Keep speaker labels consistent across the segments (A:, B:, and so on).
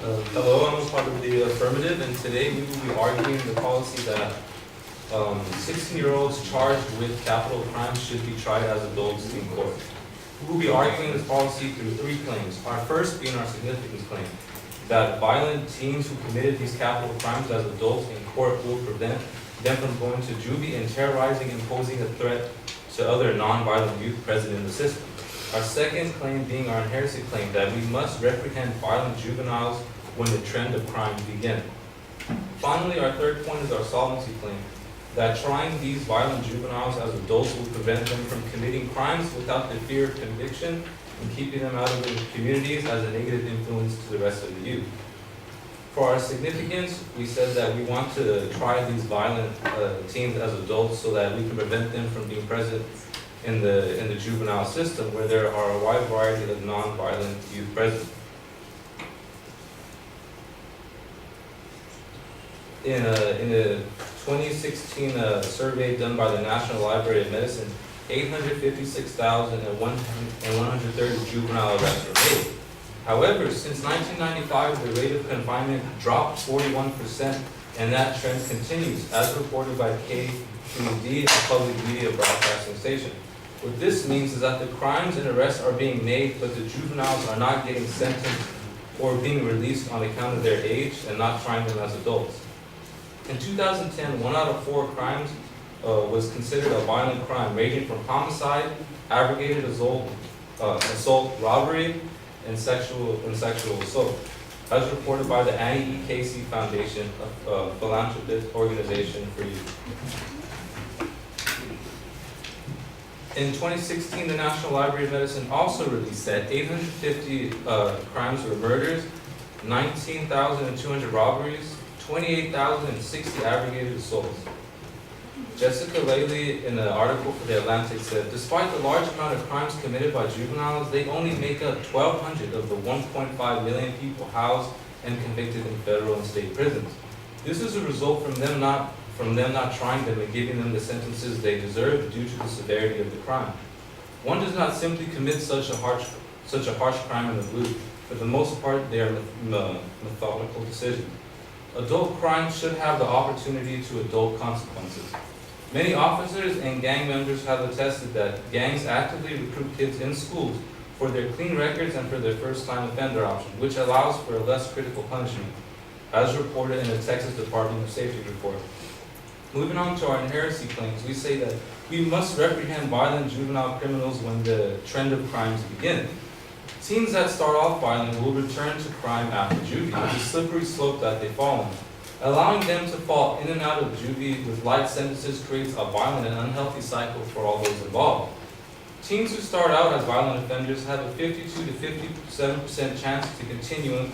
A: Hello, I'm a part of the affirmative, and today we will be arguing the policy that 16-year-olds charged with capital crimes should be tried as adults in court. We will be arguing this policy through three claims. Our first being our significance claim, that violent teens who committed these capital crimes as adults in court will prevent them from going to juvie and terrorizing and posing a threat to other non-violent youth present in the system. Our second claim being our inherency claim, that we must reprehend violent juveniles when the trend of crime begins. Finally, our third point is our solvency claim, that trying these violent juveniles as adults will prevent them from committing crimes without the fear of conviction and keeping them out of the communities as a negative influence to the rest of the youth. For our significance, we said that we want to try these violent teens as adults so that we can prevent them from being present in the juvenile system, where there are a wide variety of non-violent youth present. In a 2016 survey done by the National Library of Medicine, 856,130 juvenile arrests were made. However, since 1995, the rate of confinement dropped 41%, and that trend continues, as reported by KQED, a public media broadcasting station. What this means is that the crimes and arrests are being made, but the juveniles are not getting sentenced or being released on account of their age and not trying them as adults. In 2010, 1 out of 4 crimes was considered a violent crime, ranging from homicide, aggravated assault, robbery, and sexual assault, as reported by the Annie E. Casey Foundation, a philanthropist organization for youth. In 2016, the National Library of Medicine also released that 850 crimes were murders, 19,200 robberies, 28,060 aggravated assaults. Jessica Laley, in an article for The Atlantic, said, despite the large amount of crimes committed by juveniles, they only make up 1,200 of the 1.5 million people housed and convicted in federal and state prisons. This is a result from them not trying them and giving them the sentences they deserve due to the severity of the crime. One does not simply commit such a harsh crime in the blue. For the most part, they are methodical decisions. Adult crime should have the opportunity to adult consequences. Many officers and gang members have attested that gangs actively recruit kids in schools for their clean records and for their first-time offender option, which allows for a less critical punishment, as reported in the Texas Department of Safety report. Moving on to our inherency claims, we say that we must reprehend violent juvenile criminals when the trend of crimes begin. Teens that start off violent will return to crime after juvie, the slippery slope that they fall in. Allowing them to fall in and out of juvie with light sentences creates a violent and unhealthy cycle for all those involved. Teens who start out as violent offenders have a 52 to 57% chance to continue on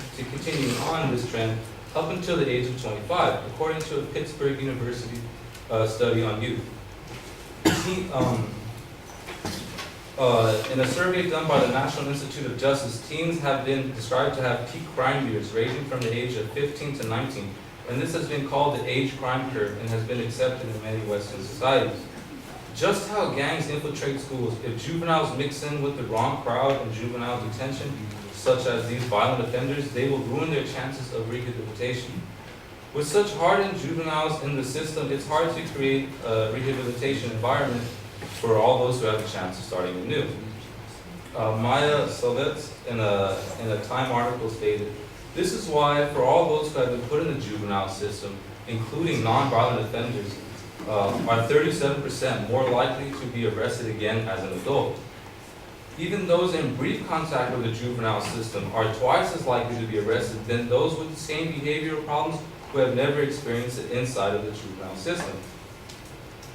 A: this trend up until the age of 25, according to a Pittsburgh University study on youth. In a survey done by the National Institute of Justice, teens have been described to have peak crime years ranging from the age of 15 to 19, and this has been called the age crime curve and has been accepted in many Western societies. Just how gangs infiltrate schools, if juveniles mix in with the wrong crowd in juvenile detention, such as these violent offenders, they will ruin their chances of rehabilitation. With such hardened juveniles in the system, it's hard to create a rehabilitation environment for all those who have a chance of starting anew. Maya Soletz, in a Time article, stated, this is why, for all those who have been put in the juvenile system, including nonviolent offenders, are 37% more likely to be arrested again as an adult. Even those in brief contact with the juvenile system are twice as likely to be arrested than those with the same behavioral problems who have never experienced it inside of the juvenile system.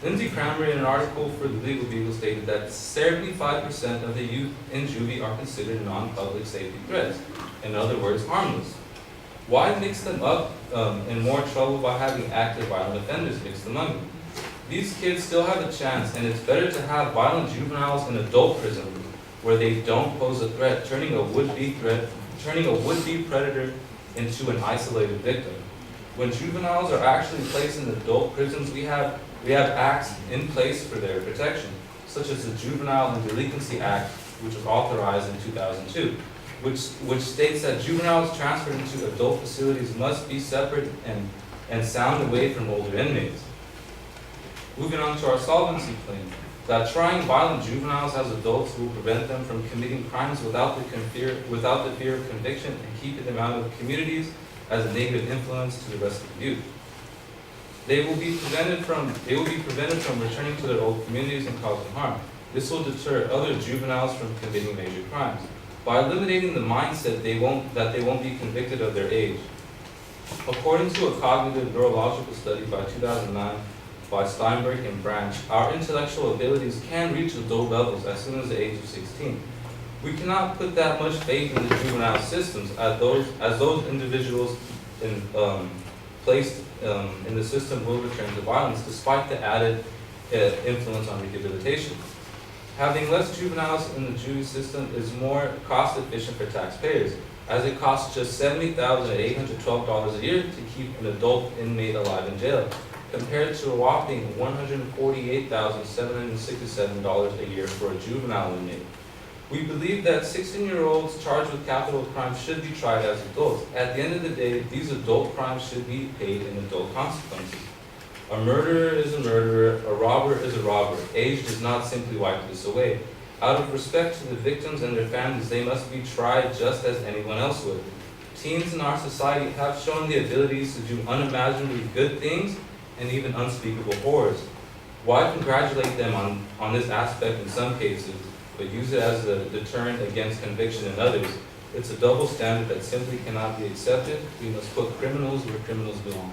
A: Lindsay Kramer, in an article for the Legal Beagle, stated that 75% of the youth in juvie are considered non-public safety threats, in other words, harmless. Why mix them up in more trouble by having active violent offenders mixed among them? These kids still have a chance, and it's better to have violent juveniles in adult prison where they don't pose a threat, turning a would-be predator into an isolated victim. When juveniles are actually placed in adult prisons, we have acts in place for their protection, such as the Juvenile and Delinquency Act, which was authorized in 2002. which states that juveniles transferred into adult facilities must be separate and sound away from older inmates. Moving on to our solvency claim, that trying violent juveniles as adults will prevent them from committing crimes without the fear of conviction and keeping them out of communities as a negative influence to the rest of the youth. They will be prevented from returning to their old communities and causing harm. This will deter other juveniles from committing major crimes. By eliminating the mindset that they won't be convicted of their age. According to a cognitive neurological study by 2009 by Steinberg and Branch, our intellectual abilities can reach adult levels as soon as the age of 16. We cannot put that much faith in the juvenile systems as those individuals placed in the system will return to violence despite the added influence on rehabilitation. Having less juveniles in the juvie system is more cost efficient for taxpayers, as it costs just $70,812 a year to keep an adult inmate alive in jail, compared to a whopping $148,767 a year for a juvenile inmate. We believe that 16-year-olds charged with capital crimes should be tried as adults. At the end of the day, these adult crimes should be paid in adult consequences. A murderer is a murderer, a robber is a robber. Age does not simply wipe this away. Out of respect to the victims and their families, they must be tried just as anyone else would. Teens in our society have shown the abilities to do unimaginably good things and even unspeakable horrors. Why congratulate them on this aspect in some cases, but use it as a deterrent against conviction in others? It's a double standard that simply cannot be accepted. We must put criminals where criminals belong.